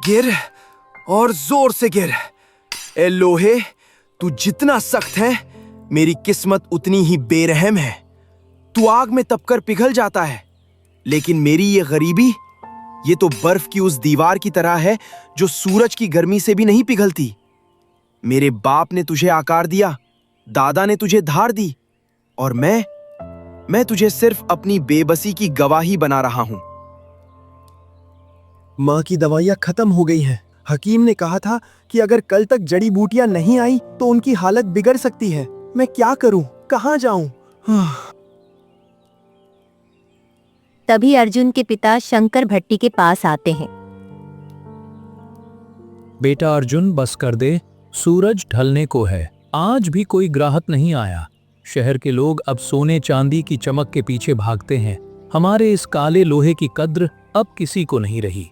गिर और जोर से गिर। ए लोहे, तू जितना सख्त है, मेरी किस्मत उतनी ही बेरहम है। तू आग में तपकर पिघल जाता है, लेकिन मेरी ये गरीबी, ये तो बर्फ की उस दीवार की तरह है जो सूरज की गर्मी से भी नहीं पिघलती। मेरे बाप ने तुझे आकार दिया, दादा ने तुझे धार दी, और मैं तुझे सिर्फ अपनी बेबसी की गवाही बना रहा हूं। माँ की दवाइयाँ खत्म हो गई हैं। हकीम ने कहा था कि अगर कल तक जड़ी बूटियां नहीं आई तो उनकी हालत बिगड़ सकती है। मैं क्या करूं, कहाँ जाऊं? तभी अर्जुन के पिता शंकर भट्टी के पास आते हैं। बेटा अर्जुन, बस कर दे, सूरज ढलने को है। आज भी कोई ग्राहक नहीं आया। शहर के लोग अब सोने चांदी की चमक के पीछे भागते हैं। हमारे इस काले लोहे की कद्र अब किसी को नहीं रही।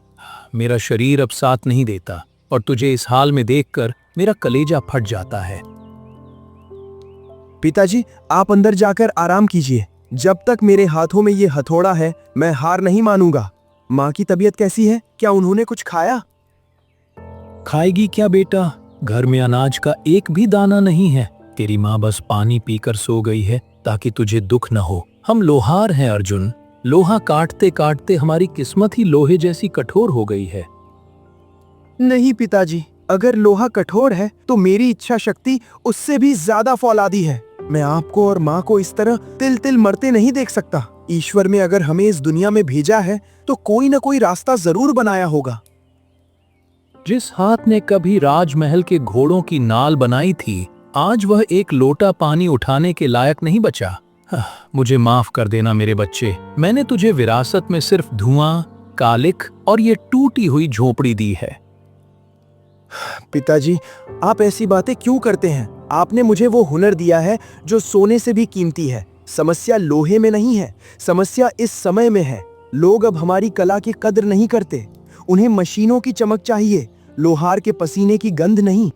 मेरा शरीर अब साथ नहीं देता, और तुझे इस हाल में देखकर मेरा कलेजा फट जाता है। पिताजी, आप अंदर जाकर आराम कीजिए। जब तक मेरे हाथों में ये हथौड़ा है, मैं हार नहीं मानूंगा। माँ की तबीयत कैसी है? क्या उन्होंने कुछ खाया? खाएगी क्या बेटा? घर में अनाज का एक भी दाना नहीं है। तेरी माँ बस पानी पीकर सो गई है ताकि तुझे दुख न हो। हम लोहार हैं अर्जुन। लोहा काटते काटते हमारी किस्मत ही लोहे जैसी कठोर हो गई है। नहीं पिताजी, अगर लोहा कठोर है तो मेरी इच्छा शक्ति उससे भी ज्यादा फौलादी है। मैं आपको और माँ को इस तरह तिल तिल मरते नहीं देख सकता। ईश्वर ने अगर हमें इस दुनिया में भेजा है तो कोई न कोई रास्ता जरूर बनाया होगा। जिस हाथ ने कभी राजमहल के घोड़ों की नाल बनाई थी, आज वह एक लोटा पानी उठाने के लायक नहीं बचा। मुझे माफ कर देना मेरे बच्चे। मैंने तुझे विरासत में सिर्फ धुआं, कालिख और ये टूटी हुई झोपड़ी दी है। पिताजी, आप ऐसी बातें क्यों करते हैं? आपने मुझे वो हुनर दिया है जो सोने से भी कीमती है। समस्या लोहे में नहीं है, समस्या इस समय में है। लोग अब हमारी कला की कद्र नहीं करते। उन्हें मशीनों की चमक चाहिए, लोहार के पसीने की गंध नहीं।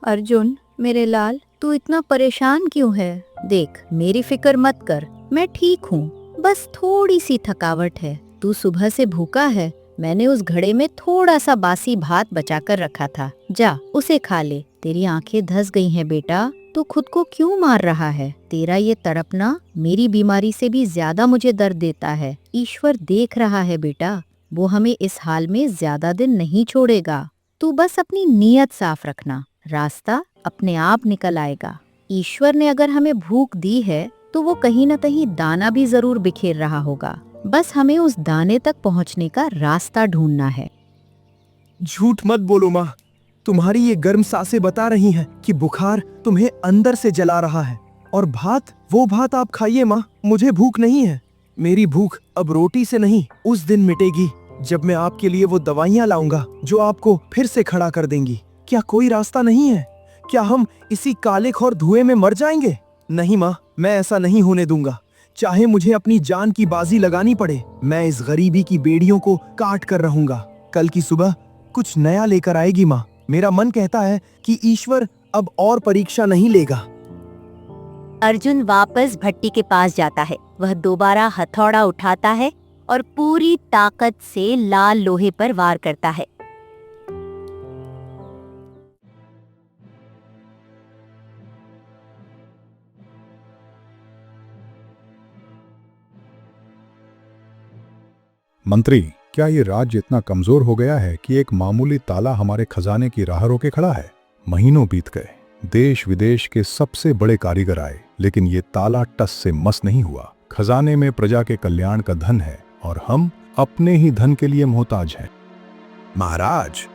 अर्जुन मेरे लाल, तू इतना परेशान क्यों है? देख, मेरी फिक्र मत कर, मैं ठीक हूँ। बस थोड़ी सी थकावट है। तू सुबह से भूखा है। मैंने उस घड़े में थोड़ा सा बासी भात बचाकर रखा था, जा उसे खा ले। तेरी आंखें धंस गई हैं बेटा, तू खुद को क्यों मार रहा है? तेरा ये तड़पना मेरी बीमारी से भी ज्यादा मुझे दर्द देता है। ईश्वर देख रहा है बेटा, वो हमें इस हाल में ज्यादा दिन नहीं छोड़ेगा। तू बस अपनी नीयत साफ रखना, रास्ता अपने आप निकल आएगा। ईश्वर ने अगर हमें भूख दी है तो वो कहीं न कहीं दाना भी जरूर बिखेर रहा होगा। बस हमें उस दाने तक पहुंचने का रास्ता ढूंढना है। झूठ मत बोलो माँ, तुम्हारी ये गर्म सांसें बता रही हैं कि बुखार तुम्हें अंदर से जला रहा है। और भात, वो भात आप खाइए माँ, मुझे भूख नहीं है। मेरी भूख अब रोटी से नहीं, उस दिन मिटेगी जब मैं आपके लिए वो दवाइयाँ लाऊंगा जो आपको फिर से खड़ा कर देंगी। क्या कोई रास्ता नहीं है? क्या हम इसी कालिख और धुएं में मर जाएंगे? नहीं माँ, मैं ऐसा नहीं होने दूंगा। चाहे मुझे अपनी जान की बाजी लगानी पड़े, मैं इस गरीबी की बेड़ियों को काट कर रहूंगा। कल की सुबह कुछ नया लेकर आएगी माँ। मेरा मन कहता है कि ईश्वर अब और परीक्षा नहीं लेगा। अर्जुन वापस भट्टी के पास जाता है। वह दोबारा हथौड़ा उठाता है और पूरी ताकत से लाल लोहे पर वार करता है। मंत्री, क्या ये राज्य इतना कमजोर हो गया है कि एक मामूली ताला हमारे खजाने की राह रोके खड़ा है? महीनों बीत गए, देश विदेश के सबसे बड़े कारीगर आए, लेकिन ये ताला टस से मस नहीं हुआ। खजाने में प्रजा के कल्याण का धन है और हम अपने ही धन के लिए मोहताज हैं। महाराज,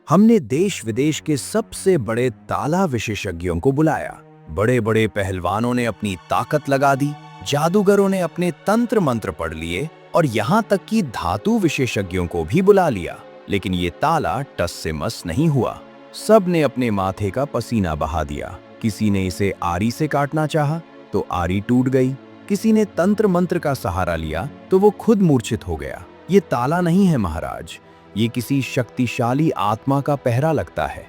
हमने देश विदेश के सबसे बड़े ताला विशेषज्ञों को बुलाया। बड़े बड़े पहलवानों ने अपनी ताकत लगा दी, जादूगरों ने अपने तंत्र मंत्र पढ़ लिए और यहाँ तक कि धातु विशेषज्ञों को भी बुला लिया, लेकिन ये ताला टस से मस नहीं हुआ। सब ने अपने माथे का पसीना बहा दिया। किसी ने इसे आरी से काटना चाहा तो आरी टूट गई। किसी ने तंत्र मंत्र का सहारा लिया तो वो खुद मूर्छित हो गया। ये ताला नहीं है महाराज, ये किसी शक्तिशाली आत्मा का पहरा लगता है।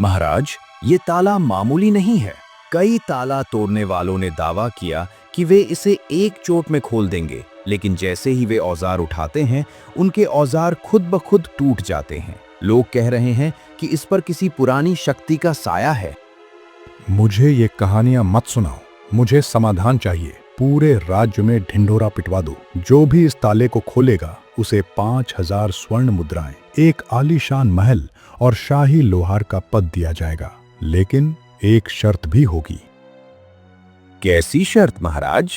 महाराज, ये ताला मामूली नहीं है। कई ताला तोड़ने वालों ने दावा किया कि वे इसे एक चोट में खोल देंगे, लेकिन जैसे ही वे औजार उठाते हैं, उनके औजार खुद ब खुद टूट जाते हैं। लोग कह रहे हैं कि इस पर किसी पुरानी शक्ति का साया है। मुझे ये कहानियां मत सुनाओ, मुझे समाधान चाहिए। पूरे राज्य में ढिंढोरा पिटवा दो। जो भी इस ताले को खोलेगा उसे 5000 स्वर्ण मुद्राएं, एक आलीशान महल और शाही लोहार का पद दिया जाएगा। लेकिन एक शर्त भी होगी। कैसी शर्त महाराज?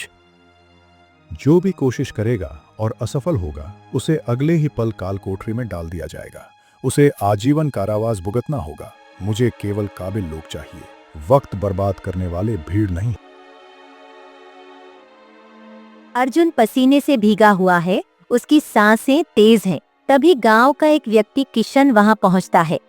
जो भी कोशिश करेगा और असफल होगा, उसे अगले ही पल काल कोठरी में डाल दिया जाएगा। उसे आजीवन कारावास भुगतना होगा। मुझे केवल काबिल लोग चाहिए, वक्त बर्बाद करने वाले भीड़ नहीं। अर्जुन पसीने से भीगा हुआ है, उसकी सांसें तेज हैं। तभी गांव का एक व्यक्ति किशन वहां पहुंचता है।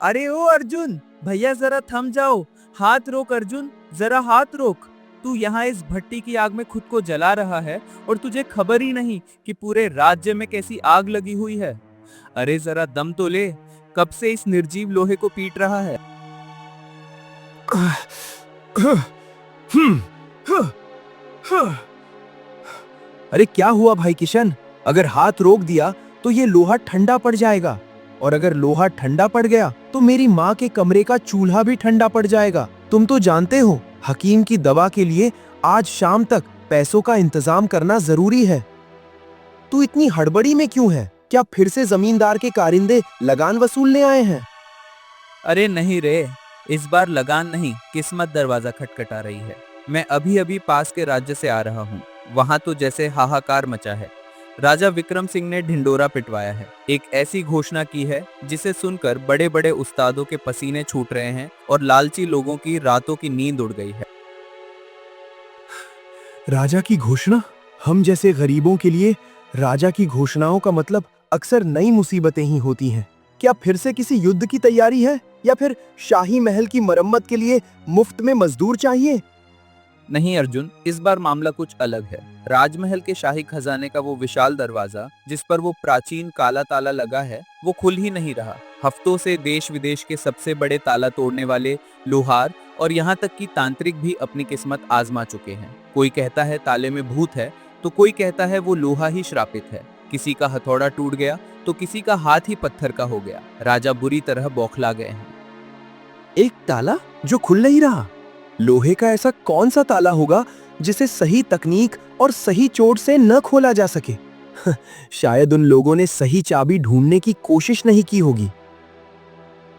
अरे ओ अर्जुन, भैया जरा थम जाओ, हाथ रोक अर्जुन, जरा हाथ रोक। तू यहाँ इस भट्टी की आग में खुद को जला रहा है और तुझे खबर ही नहीं कि पूरे राज्य में कैसी आग लगी हुई है। अरे जरा दम तो ले, कब से इस निर्जीव लोहे को पीट रहा है? अरे क्या हुआ भाई किशन? अगर हाथ रोक दिया तो ये लोहा ठंडा पड़ जाएगा, और अगर लोहा ठंडा पड़ गया तो मेरी माँ के कमरे का चूल्हा भी ठंडा पड़ जाएगा। तुम तो जानते हो, हकीम की दवा के लिए आज शाम तक पैसों का इंतजाम करना जरूरी है। तू इतनी हड़बड़ी में क्यों है? क्या फिर से जमींदार के कारिंदे लगान वसूलने आए हैं? अरे नहीं रे, इस बार लगान नहीं, किस्मत दरवाजा खटखटा रही है। मैं अभी अभी पास के राज्य से आ रहा हूँ। वहां तो जैसे हाहाकार मचा है। राजा विक्रम सिंह ने ढिंडोरा पिटवाया है। एक ऐसी घोषणा की है जिसे सुनकर बड़े बड़े उस्तादों के पसीने छूट रहे हैं और लालची लोगों की रातों की नींद उड़ गई है। राजा की घोषणा? हम जैसे गरीबों के लिए राजा की घोषणाओं का मतलब अक्सर नई मुसीबतें ही होती हैं। क्या फिर से किसी युद्ध की तैयारी है, या फिर शाही महल की मरम्मत के लिए मुफ्त में मजदूर चाहिए? नहीं अर्जुन, इस बार मामला कुछ अलग है। राजमहल के शाही खजाने का वो विशाल दरवाजा जिस पर वो प्राचीन काला ताला लगा है, वो खुल ही नहीं रहा। हफ्तों से देश विदेश के सबसे बड़े ताला तोड़ने वाले लोहार और यहाँ तक कि तांत्रिक भी अपनी किस्मत आजमा चुके हैं। कोई कहता है ताले में भूत है, तो कोई कहता है वो लोहा ही श्रापित है। किसी का हथौड़ा टूट गया तो किसी का हाथ ही पत्थर का हो गया। राजा बुरी तरह बौखला गए हैं। एक ताला जो खुल नहीं रहा? लोहे का ऐसा कौन सा ताला होगा जिसे सही तकनीक और सही चोट से न खोला जा सके? शायद उन लोगों ने सही चाबी ढूंढने की कोशिश नहीं की होगी।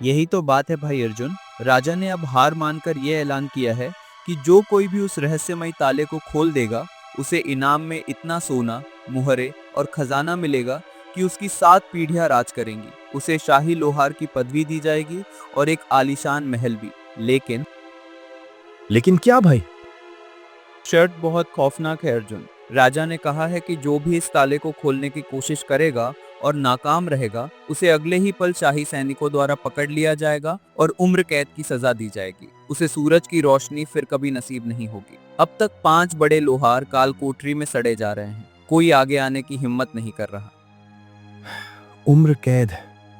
यही तो बात है भाई अर्जुन। राजा ने अब हार मानकर यह ऐलान किया है कि जो कोई भी उस रहस्यमयी ताले को खोल देगा, उसे इनाम में इतना सोना, मुहरे और खजाना मिलेगा कि उसकी 7 पीढ़ियां राज करेंगी। उसे शाही लोहार की पदवी दी जाएगी और एक आलीशान महल भी। लेकिन क्या भाई? शर्त बहुत खौफनाक है अर्जुन। राजा ने कहा है कि जो भी इस ताले को खोलने की कोशिश करेगा और नाकाम रहेगा, उसे अगले ही पल शाही सैनिकों द्वारा पकड़ लिया जाएगा और उम्र कैद की सजा दी जाएगी। उसे सूरज की रोशनी फिर कभी नसीब नहीं होगी। अब तक 5 बड़े लोहार काल कोठरी में सड़े जा रहे हैं। कोई आगे आने की हिम्मत नहीं कर रहा। उम्र कैद,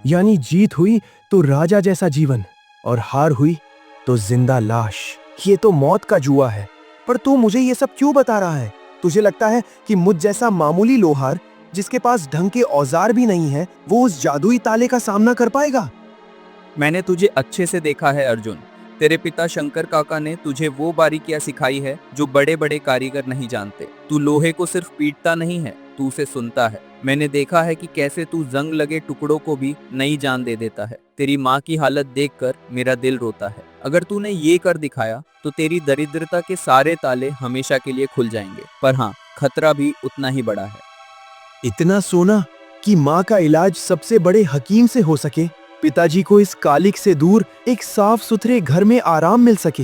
यानी जीत हुई तो राजा जैसा जीवन, और हार हुई तो जिंदा लाश। ये तो मौत का जुआ है। पर तू मुझे ये सब क्यों बता रहा है? तुझे लगता है कि मुझ जैसा मामूली लोहार, जिसके पास ढंग के औजार भी नहीं है, वो उस जादुई ताले का सामना कर पाएगा? मैंने तुझे अच्छे से देखा है अर्जुन। तेरे पिता शंकर काका ने तुझे वो बारीकियां सिखाई है जो बड़े बड़े कारीगर नहीं जानते। तू लोहे को सिर्फ पीटता नहीं है, तू उसे सुनता है। मैंने देखा है कि कैसे तू जंग लगे टुकड़ों को भी नई जान दे देता है। तेरी माँ की हालत देखकर मेरा दिल रोता है। अगर तूने ये कर दिखाया तो तेरी दरिद्रता के सारे ताले हमेशा के लिए खुल जाएंगे। पर हाँ, खतरा भी उतना ही बड़ा है। इतना सोना कि माँ का इलाज सबसे बड़े हकीम से हो सके, पिताजी को इस कालिक से दूर एक साफ सुथरे घर में आराम मिल सके।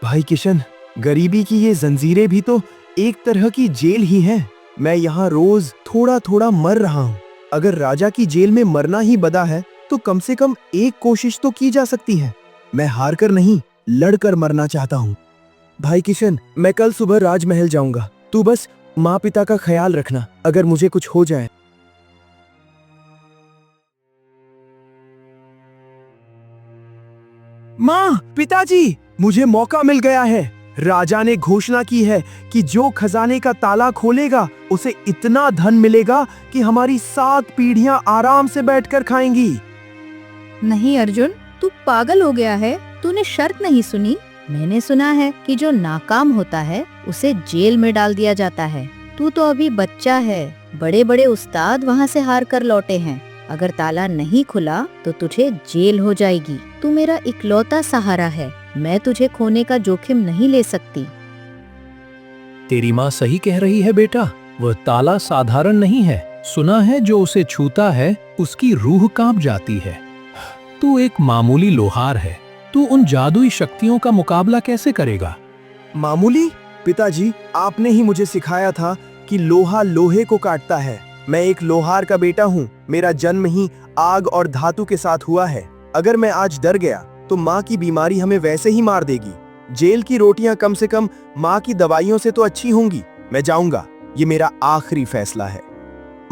भाई किशन, गरीबी की ये जंजीरें भी तो एक तरह की जेल ही हैं। मैं यहाँ रोज थोड़ा थोड़ा मर रहा हूँ। अगर राजा की जेल में मरना ही बदा है तो कम से कम एक कोशिश तो की जा सकती है। मैं हार कर नहीं, लड़कर मरना चाहता हूँ। भाई किशन, मैं कल सुबह राजमहल जाऊंगा। तू बस माँ पिता का ख्याल रखना अगर मुझे कुछ हो जाए। माँ, पिताजी, मुझे मौका मिल गया है। राजा ने घोषणा की है कि जो खजाने का ताला खोलेगा उसे इतना धन मिलेगा कि हमारी 7 पीढ़ियां आराम से बैठकर खाएंगी। नहीं अर्जुन, तू पागल हो गया है। तूने शर्त नहीं सुनी। मैंने सुना है कि जो नाकाम होता है उसे जेल में डाल दिया जाता है। तू तो अभी बच्चा है। बड़े बड़े उस्ताद वहाँ से हार कर लौटे हैं। अगर ताला नहीं खुला तो तुझे जेल हो जाएगी। तू मेरा इकलौता सहारा है। मैं तुझे खोने का जोखिम नहीं ले सकती। तेरी माँ सही कह रही है बेटा। वह ताला साधारण नहीं है। सुना है जो उसे छूता है उसकी रूह कांप जाती है। तू एक मामूली लोहार है। तू उन जादुई शक्तियों का मुकाबला कैसे करेगा? मामूली? पिताजी, आपने ही मुझे सिखाया था कि लोहा लोहे को काटता है। मैं एक लोहार का बेटा हूँ। मेरा जन्म ही आग और धातु के साथ हुआ है। अगर मैं आज डर गया तो माँ की बीमारी हमें वैसे ही मार देगी। जेल की रोटियां कम से कम माँ की दवाइयों से तो अच्छी होंगी। मैं जाऊंगा। ये मेरा आखिरी फैसला है।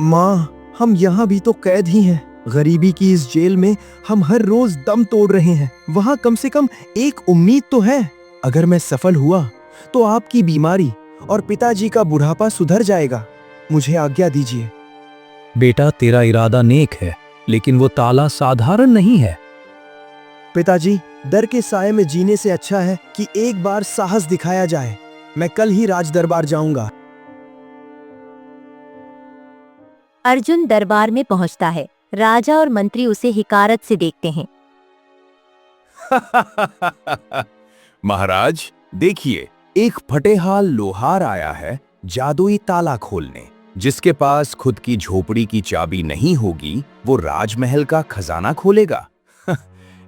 माँ, हम यहाँ भी तो कैद ही हैं। गरीबी की इस जेल में हम हर रोज दम तोड़ रहे हैं। वहाँ कम से कम एक उम्मीद तो है। अगर मैं सफल हुआ तो आपकी बीमारी और पिताजी का बुढ़ापा सुधर जाएगा। मुझे आज्ञा दीजिए। बेटा, तेरा इरादा नेक है, लेकिन वो ताला साधारण नहीं है। पिताजी, डर के साए में जीने से अच्छा है कि एक बार साहस दिखाया जाए। मैं कल ही राज दरबार जाऊंगा। अर्जुन दरबार में पहुंचता है। राजा और मंत्री उसे हिकारत से देखते हैं। महाराज, देखिए, एक फटेहाल लोहार आया है जादुई ताला खोलने। जिसके पास खुद की झोपड़ी की चाबी नहीं होगी वो राजमहल का खजाना खोलेगा।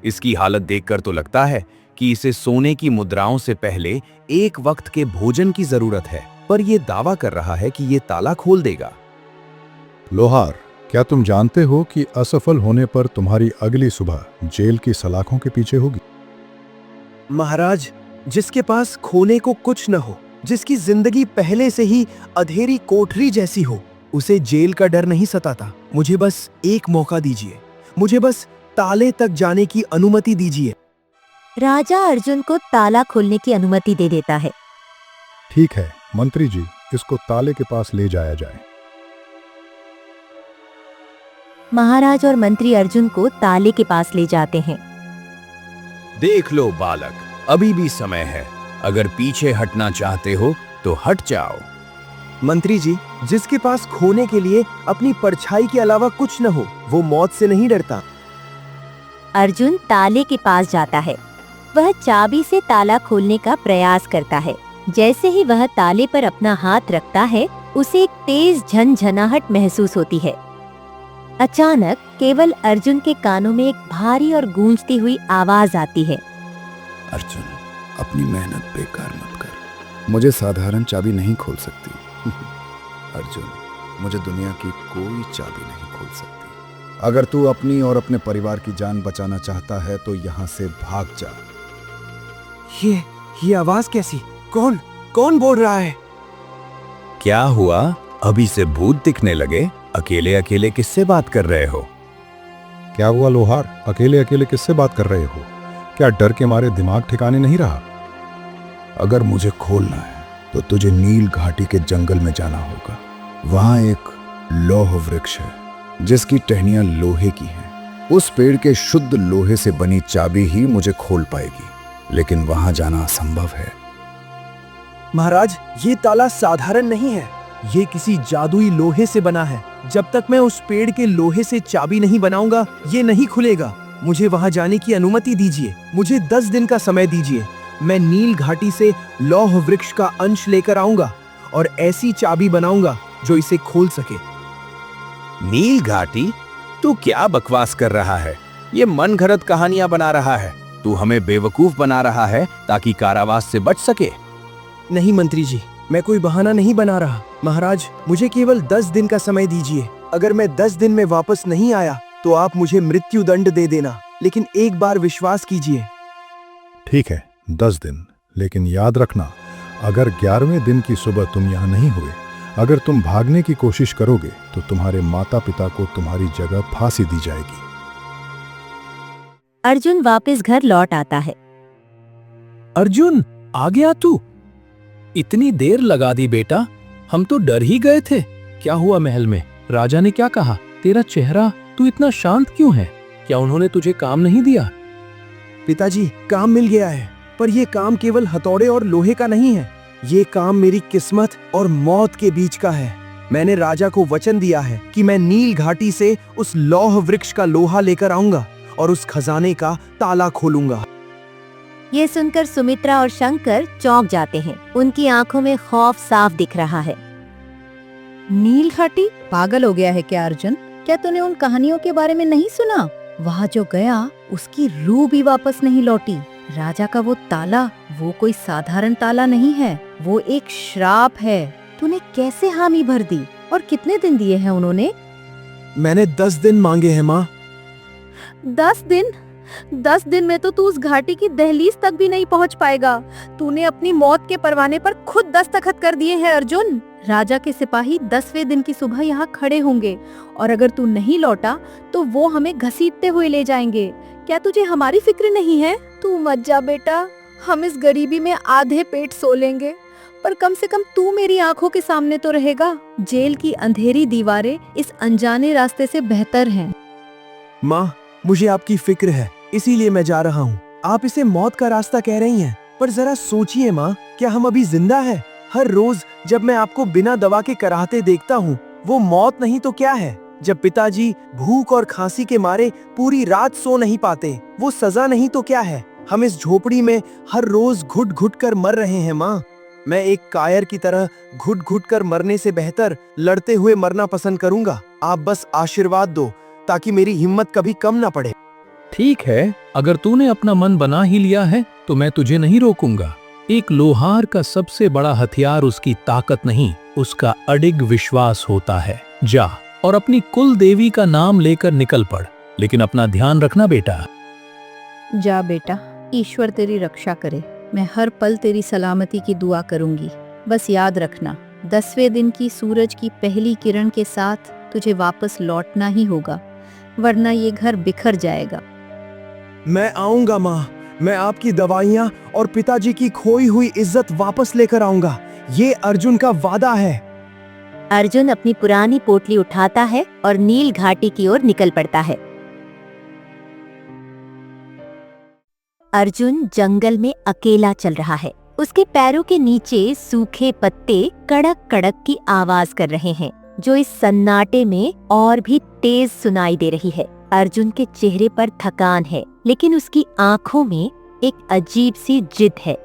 इसकी हालत देखकर तो लगता है कि इसे सोने की मुद्राओं से पहले एक वक्त के भोजन की जरूरत है, पर यह दावा कर रहा है कि ये ताला खोल देगा। लोहार, क्या तुम जानते हो कि असफल होने पर तुम्हारी अगली सुबह जेल की सलाखों के पीछे होगी? महाराज, जिसके पास खोने को कुछ न हो, जिसकी जिंदगी पहले से ही अधेरी कोठरी जैसी हो, उसे जेल का डर नहीं सताता। मुझे बस एक मौका दीजिए। मुझे बस ताले तक जाने की अनुमति दीजिए। राजा अर्जुन को ताला खोलने की अनुमति दे देता है। ठीक है मंत्री जी, इसको ताले के पास ले जाया जाए। महाराज और मंत्री अर्जुन को ताले के पास ले जाते हैं। देख लो बालक, अभी भी समय है। अगर पीछे हटना चाहते हो तो हट जाओ। मंत्री जी, जिसके पास खोने के लिए अपनी परछाई के अलावा कुछ न हो, वो मौत से नहीं डरता। अर्जुन ताले के पास जाता है। वह चाबी से ताला खोलने का प्रयास करता है। जैसे ही वह ताले पर अपना हाथ रखता है, उसे एक तेज झनझनाहट महसूस होती है। अचानक केवल अर्जुन के कानों में एक भारी और गूंजती हुई आवाज आती है। अर्जुन, अपनी मेहनत बेकार मत कर। मुझे साधारण चाबी नहीं खोल सकती। अर्जुन, मुझे दुनिया की कोई चाबी नहीं खोल सकती। अगर तू अपनी और अपने परिवार की जान बचाना चाहता है तो यहाँ से भाग जा। ये आवाज कैसी? कौन बोल रहा है? क्या हुआ? अभी से भूत दिखने लगे? अकेले अकेले किससे बात कर रहे हो? क्या हुआ लोहार, अकेले अकेले किससे बात कर रहे हो? क्या डर के मारे दिमाग ठिकाने नहीं रहा? अगर मुझे खोलना है तो तुझे नील घाटी के जंगल में जाना होगा। वहां एक लौह वृक्ष है जिसकी टहनियां लोहे की हैं। उस पेड़ के शुद्ध लोहे से बनी चाबी ही मुझे खोल पाएगी, लेकिन वहां जाना असंभव है। महाराज, ये ताला साधारण नहीं है। ये किसी जादुई लोहे से बना है। जब तक मैं उस पेड़ के लोहे से चाबी नहीं बनाऊंगा, ये नहीं खुलेगा। मुझे वहां जाने की अनुमति दीजिए। मुझे 10 दिन का समय दीजिए। मैं नील घाटी से लौह वृक्ष का अंश लेकर आऊंगा और ऐसी चाबी बनाऊंगा जो इसे खोल सके। नील घाटी? तू क्या बकवास कर रहा है? ये मनगढ़ंत कहानियां बना रहा है। तू हमें बेवकूफ बना रहा है ताकि कारावास से बच सके। नहीं मंत्री जी, मैं कोई बहाना नहीं बना रहा। महाराज, मुझे केवल 10 दिन का समय दीजिए। अगर मैं 10 दिन में वापस नहीं आया तो आप मुझे मृत्यु दंड दे देना, लेकिन एक बार विश्वास कीजिए। ठीक है, 10 दिन, लेकिन याद रखना, अगर 11वें दिन की सुबह तुम यहाँ नहीं हुए, अगर तुम भागने की कोशिश करोगे तो तुम्हारे माता पिता को तुम्हारी जगह फांसी दी जाएगी। अर्जुन वापस घर लौट आता है। अर्जुन, आ गया तू? इतनी देर लगा दी बेटा, हम तो डर ही गए थे। क्या हुआ महल में? राजा ने क्या कहा? तेरा चेहरा, तू इतना शांत क्यों है? क्या उन्होंने तुझे काम नहीं दिया? पिताजी, काम मिल गया है, पर ये काम केवल हथौड़े और लोहे का नहीं है। ये काम मेरी किस्मत और मौत के बीच का है। मैंने राजा को वचन दिया है कि मैं नील घाटी से उस लौह वृक्ष का लोहा लेकर आऊंगा और उस खजाने का ताला खोलूंगा। ये सुनकर सुमित्रा और शंकर चौंक जाते हैं। उनकी आंखों में खौफ साफ दिख रहा है। नील घाटी? पागल हो गया है क्या अर्जुन? क्या तूने उन कहानियों के बारे में नहीं सुना? वहाँ जो गया उसकी रूह भी वापस नहीं लौटी। राजा का वो ताला, वो कोई साधारण ताला नहीं है, वो एक श्राप है। तूने कैसे हामी भर दी? और कितने दिन दिए हैं उन्होंने? मैंने 10 दिन मांगे हैं माँ। 10 दिन? 10 दिन में तो तू उस घाटी की दहलीज तक भी नहीं पहुंच पाएगा। तूने अपनी मौत के परवाने पर खुद दस्तखत कर दिए हैं अर्जुन। राजा के सिपाही 10वें दिन की सुबह यहाँ खड़े होंगे और अगर तू नहीं लौटा तो वो हमें घसीटते हुए ले जाएंगे। क्या तुझे हमारी फिक्र नहीं है? तू मत जा बेटा, हम इस गरीबी में आधे पेट सो लेंगे, पर कम से कम तू मेरी आंखों के सामने तो रहेगा। जेल की अंधेरी दीवारें इस अनजाने रास्ते से बेहतर हैं। माँ, मुझे आपकी फिक्र है, इसीलिए मैं जा रहा हूँ। आप इसे मौत का रास्ता कह रही हैं, पर जरा सोचिए माँ, क्या हम अभी जिंदा हैं? हर रोज जब मैं आपको बिना दवा के कराहते देखता हूँ, वो मौत नहीं तो क्या है? जब पिताजी भूख और खांसी के मारे पूरी रात सो नहीं पाते, वो सजा नहीं तो क्या है? हम इस झोपड़ी में हर रोज घुट घुट कर मर रहे हैं माँ। मैं एक कायर की तरह घुट घुट कर मरने से बेहतर लड़ते हुए मरना पसंद करूंगा। आप बस आशीर्वाद दो ताकि मेरी हिम्मत कभी कम ना पड़े। ठीक है, अगर तूने अपना मन बना ही लिया है तो मैं तुझे नहीं रोकूंगा। एक लोहार का सबसे बड़ा हथियार उसकी ताकत नहीं, उसका अडिग विश्वास होता है। जा और अपनी कुल देवी का नाम लेकर निकल पड़, लेकिन अपना ध्यान रखना बेटा। जा बेटा, ईश्वर तेरी रक्षा करे। मैं हर पल तेरी सलामती की दुआ करूंगी। बस याद रखना, 10वें दिन की सूरज की पहली किरण के साथ तुझे वापस लौटना ही होगा, वरना ये घर बिखर जाएगा। मैं आऊंगा माँ, मैं आपकी दवाइयाँ और पिताजी की खोई हुई इज्जत वापस लेकर आऊंगा। ये अर्जुन का वादा है। अर्जुन अपनी पुरानी पोटली उठाता है और नील घाटी की ओर निकल पड़ता है। अर्जुन जंगल में अकेला चल रहा है। उसके पैरों के नीचे सूखे पत्ते कड़क कड़क की आवाज कर रहे हैं, जो इस सन्नाटे में और भी तेज सुनाई दे रही है। अर्जुन के चेहरे पर थकान है, लेकिन उसकी आंखों में एक अजीब सी जिद है।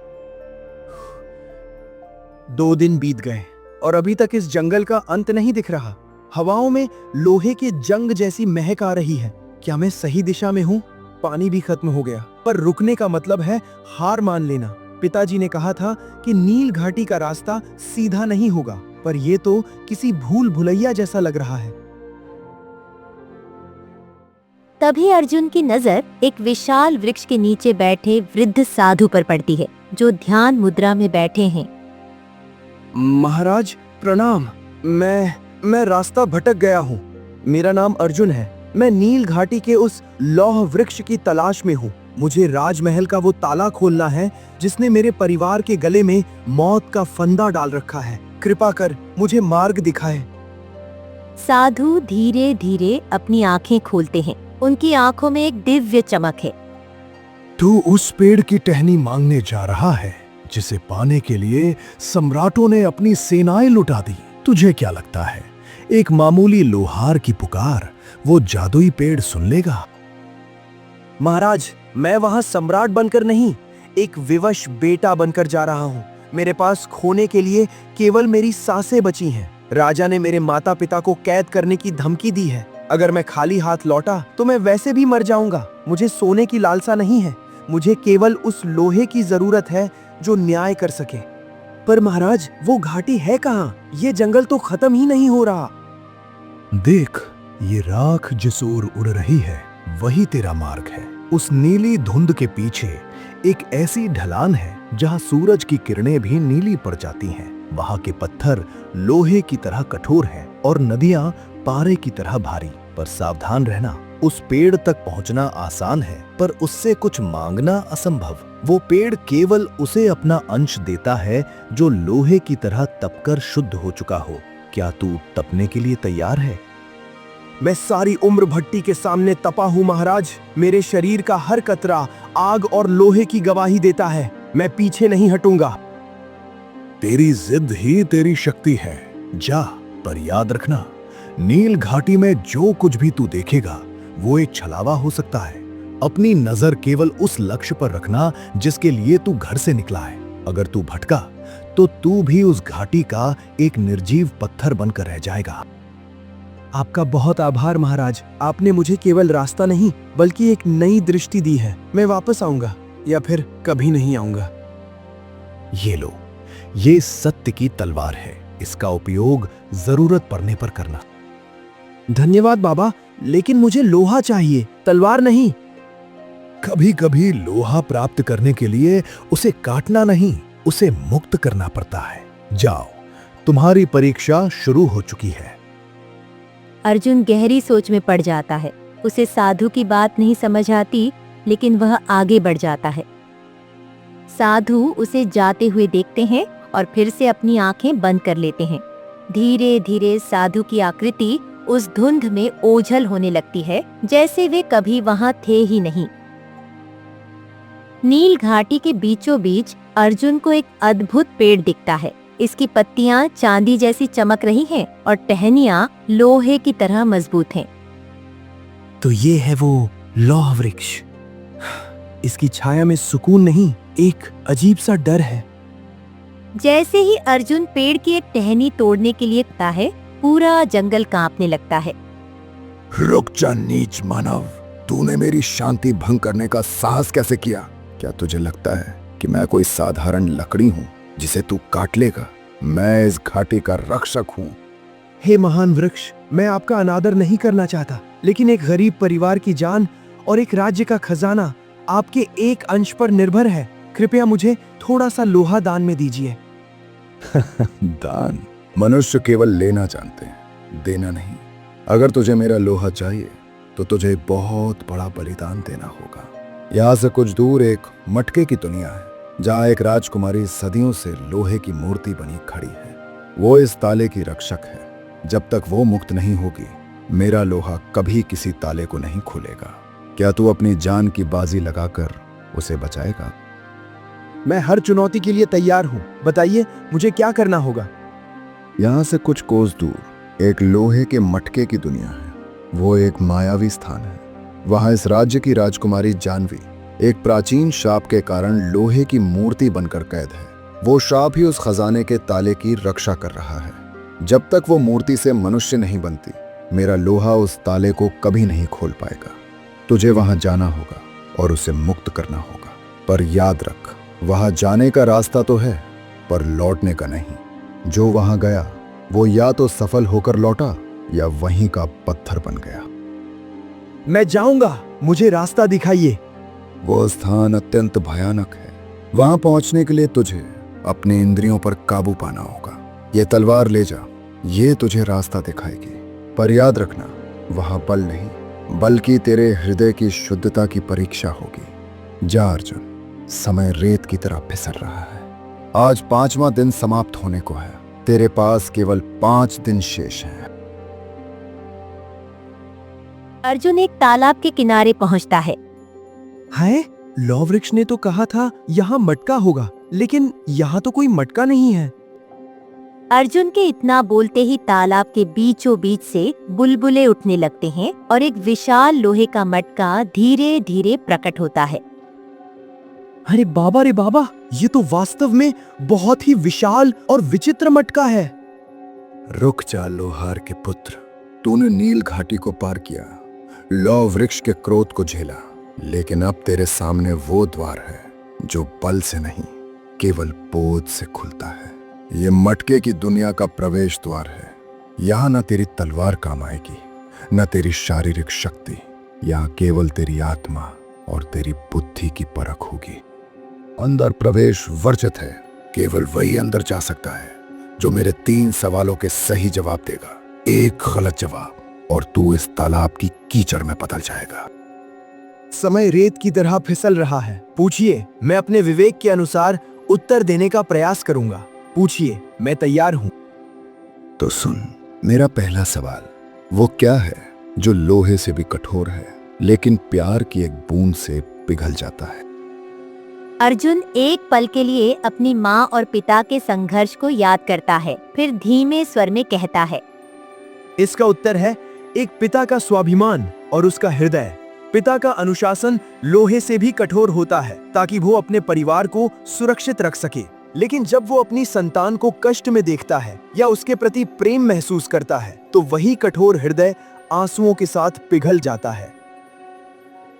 2 दिन बीत गए और अभी तक इस जंगल का अंत नहीं दिख रहा। हवाओं में लोहे के जंग जैसी महक आ रही है। क्या मैं सही दिशा में हूँ? पानी भी खत्म हो गया, पर रुकने का मतलब है हार मान लेना। पिताजी ने कहा था कि नील घाटी का रास्ता सीधा नहीं होगा, पर यह तो किसी भूल भुलैया जैसा लग रहा है। तभी अर्जुन की नजर एक विशाल वृक्ष के नीचे बैठे वृद्ध साधु पर पड़ती है, जो ध्यान मुद्रा में बैठे हैं। महाराज प्रणाम। मैं रास्ता भटक गया हूँ। मेरा नाम अर्जुन है। मैं नील घाटी के उस लौह वृक्ष की तलाश में हूँ। मुझे राजमहल का वो ताला खोलना है जिसने मेरे परिवार के गले में मौत का फंदा डाल रखा है। कृपा कर मुझे मार्ग दिखाए। साधु धीरे धीरे अपनी आंखें खोलते हैं। उनकी आंखों में एक दिव्य चमक है। तू उस पेड़ की टहनी मांगने जा रहा है जिसे पाने के लिए सम्राटों ने अपनी सेनाएं लुटा दी। तुझे क्या लगता है एक मामूली लोहार की पुकार वो जादुई पेड़ सुन लेगा? महाराज, मैं वहाँ सम्राट बनकर नहीं, एक विवश बेटा बनकर जा रहा हूँ। मेरे पास खोने के लिए केवल मेरी सांसें बची हैं। राजा ने मेरे माता पिता को कैद करने की धमकी दी है। अगर मैं खाली हाथ लौटा तो मैं वैसे भी मर जाऊंगा। मुझे सोने की लालसा नहीं है, मुझे केवल उस लोहे की जरूरत है जो न्याय कर सके। पर महाराज, वो घाटी है कहाँ? ये जंगल तो खत्म ही नहीं हो रहा। देख, ये राख जिस ओर उड़ रही है वही तेरा मार्ग है। उस नीली धुंध के पीछे एक ऐसी ढलान है जहाँ सूरज की किरणें भी नीली पड़ जाती हैं। वहाँ के पत्थर लोहे की तरह कठोर हैं और नदियाँ पारे की तरह भारी। पर सावधान रहना, उस पेड़ तक पहुंचना आसान है, पर उससे कुछ मांगना असंभव। वो पेड़ केवल उसे अपना अंश देता है जो लोहे की तरह तपकर शुद्ध हो चुका हो। क्या तू तपने के लिए तैयार है? मैं सारी उम्र भट्टी के सामने तपा हूँ महाराज। मेरे शरीर का हर कतरा आग और लोहे की गवाही देता है। मैं पीछे नहीं हटूंगा। तेरी जिद ही तेरी शक्ति है। जा, पर याद रखना, नील घाटी में जो कुछ भी तू देखेगा वो एक छलावा हो सकता है। अपनी नजर केवल उस लक्ष्य पर रखना जिसके लिए तू घर से निकला है। अगर तू भटका तो तू भी उस घाटी का एक निर्जीव पत्थर बनकर रह जाएगा। आपका बहुत आभार महाराज। आपने मुझे केवल रास्ता नहीं बल्कि एक नई दृष्टि दी है। मैं वापस आऊंगा या फिर कभी नहीं आऊंगा। ये लो, ये सत्य की तलवार है। इसका उपयोग जरूरत पड़ने पर करना। धन्यवाद बाबा, लेकिन मुझे लोहा चाहिए, तलवार नहीं। कभी कभी लोहा प्राप्त करने के लिए उसे काटना नहीं, उसे मुक्त करना पड़ता है। जाओ, तुम्हारी परीक्षा शुरू हो चुकी है। अर्जुन गहरी सोच में पड़ जाता है। उसे साधु की बात नहीं समझ आती, लेकिन वह आगे बढ़ जाता है। साधु उसे जाते हुए देखते हैं और फिर से अपनी आंखें बंद कर लेते हैं। धीरे धीरे साधु की आकृति उस धुंध में ओझल होने लगती है, जैसे वे कभी वहां थे ही नहीं। नील घाटी के बीचों बीच अर्जुन को एक अद्भुत पेड़ दिखता है। इसकी पत्तियां चांदी जैसी चमक रही हैं और टहनियां लोहे की तरह मजबूत हैं। तो ये है वो लौह वृक्ष। इसकी छाया में सुकून नहीं, एक अजीब सा डर है। जैसे ही अर्जुन पेड़ की एक टहनी तोड़ने के लिए कहता है, पूरा जंगल कांपने लगता है। रुक जा नीच मानव, तूने मेरी शांति भंग करने का साहस कैसे किया? क्या तुझे लगता है कि मैं कोई साधारण लकड़ी हूँ जिसे तू काट लेगा? मैं इस घाटी का रक्षक हूँ। हे महान वृक्ष, मैं आपका अनादर नहीं करना चाहता, लेकिन एक गरीब परिवार की जान और एक राज्य का खजाना आपके एक अंश पर निर्भर है। कृपया मुझे थोड़ा सा लोहा दान में दीजिए। दान? मनुष्य केवल लेना जानते हैं, देना नहीं। अगर तुझे मेरा लोहा चाहिए तो तुझे बहुत बड़ा बलिदान देना होगा। यहाँ से कुछ दूर एक मटके की दुनिया है, जहाँ एक राजकुमारी सदियों से लोहे की मूर्ति बनी खड़ी है। वो इस ताले की रक्षक है। जब तक वो मुक्त नहीं होगी, मेरा लोहा कभी किसी ताले को नहीं खुलेगा। क्या तू अपनी जान की बाजी लगाकर उसे बचाएगा? मैं हर चुनौती के लिए तैयार हूँ। बताइए मुझे क्या करना होगा। यहाँ से कुछ कोस दूर एक लोहे के मटके की दुनिया है। वो एक मायावी स्थान है। वहाँ इस राज्य की राजकुमारी जानवी एक प्राचीन शाप के कारण लोहे की मूर्ति बनकर कैद है। वो शाप ही उस खजाने के ताले की रक्षा कर रहा है। जब तक वो मूर्ति से मनुष्य नहीं बनती, मेरा लोहा उस ताले को कभी नहीं खोल पाएगा। तुझे वहां जाना होगा और उसे मुक्त करना होगा। पर याद रख, वहां जाने का रास्ता तो है, पर लौटने का नहीं। जो वहां गया वो या तो सफल होकर लौटा या वहीं का पत्थर बन गया। मैं जाऊंगा, मुझे रास्ता दिखाइए। वो स्थान अत्यंत भयानक है। वहां पहुंचने के लिए तुझे अपने इंद्रियों पर काबू पाना होगा। ये तलवार ले जा, ये तुझे रास्ता दिखाएगी। पर याद रखना, वहां बल नहीं बल्कि तेरे हृदय की शुद्धता की परीक्षा होगी। जा अर्जुन, समय रेत की तरह फिसल रहा है। आज 5वां दिन समाप्त होने को है। तेरे पास केवल 5 दिन शेष हैं। अर्जुन एक तालाब के किनारे पहुंचता है। है, लौह वृक्ष ने तो कहा था यहाँ मटका होगा, लेकिन यहाँ तो कोई मटका नहीं है। अर्जुन के इतना बोलते ही तालाब के बीचों बीच से बुलबुले उठने लगते हैं और एक विशाल लोहे का मटका धीरे धीरे प्रकट होता है। अरे बाबा रे बाबा, ये तो वास्तव में बहुत ही विशाल और विचित्र मटका है। रुक जा लोहार के पुत्र, तूने नील घाटी को पार किया, लौह वृक्ष के क्रोध को झेला, लेकिन अब तेरे सामने वो द्वार है जो बल से नहीं केवल बोझ से खुलता है। ये मटके की दुनिया का प्रवेश द्वार है। यहाँ न तेरी तलवार काम आएगी, न तेरी शारीरिक शक्ति। यहाँ केवल तेरी आत्मा और तेरी बुद्धि की परख होगी। अंदर प्रवेश वर्जित है। केवल वही अंदर जा सकता है जो मेरे 3 सवालों के सही जवाब देगा। एक गलत जवाब और तू इस तालाब की कीचड़ में बदल जाएगा। समय रेत की तरह फिसल रहा है। पूछिए, मैं अपने विवेक के अनुसार उत्तर देने का प्रयास करूंगा। पूछिए, मैं तैयार हूं। तो सुन, मेरा पहला सवाल, वो क्या है जो लोहे से भी कठोर है लेकिन प्यार की एक बूंद से पिघल जाता है? अर्जुन एक पल के लिए अपनी माँ और पिता के संघर्ष को याद करता है, फिर धीमे स्वर में कहता है। इसका उत्तर है एक पिता का स्वाभिमान और उसका हृदय। पिता का अनुशासन लोहे से भी कठोर होता है ताकि वो अपने परिवार को सुरक्षित रख सके, लेकिन जब वो अपनी संतान को कष्ट में देखता है या उसके प्रति प्रेम महसूस करता है तो वही कठोर हृदय आंसुओं के साथ पिघल जाता है।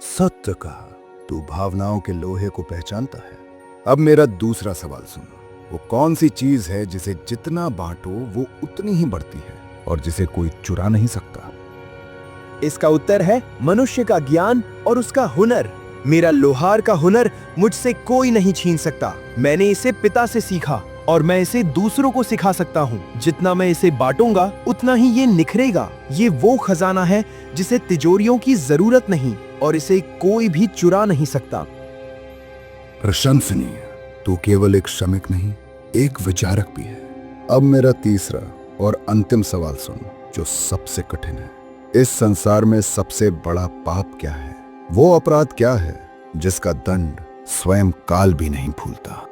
सत्य कहा, तू भावनाओं के लोहे को पहचानता है। अब मेरा दूसरा सवाल सुन, वो कौन सी चीज है जिसे जितना बांटो वो उतनी ही बढ़ती है और जिसे कोई चुरा नहीं सकता? इसका उत्तर है मनुष्य का ज्ञान और उसका हुनर। मेरा लोहार का हुनर मुझसे कोई नहीं छीन सकता। मैंने इसे पिता से सीखा और मैं इसे दूसरों को सिखा सकता हूँ। जितना मैं इसे बांटूंगा उतना ही ये निखरेगा। ये वो खजाना है जिसे तिजोरियों की जरूरत नहीं और इसे कोई भी चुरा नहीं सकता। प्रशंसनीय, तू केवल एक श्रमिक नहीं, एक विचारक भी है। अब मेरा तीसरा और अंतिम सवाल सुन, जो सबसे कठिन है। इस संसार में सबसे बड़ा पाप क्या है? वो अपराध क्या है जिसका दंड स्वयं काल भी नहीं भूलता?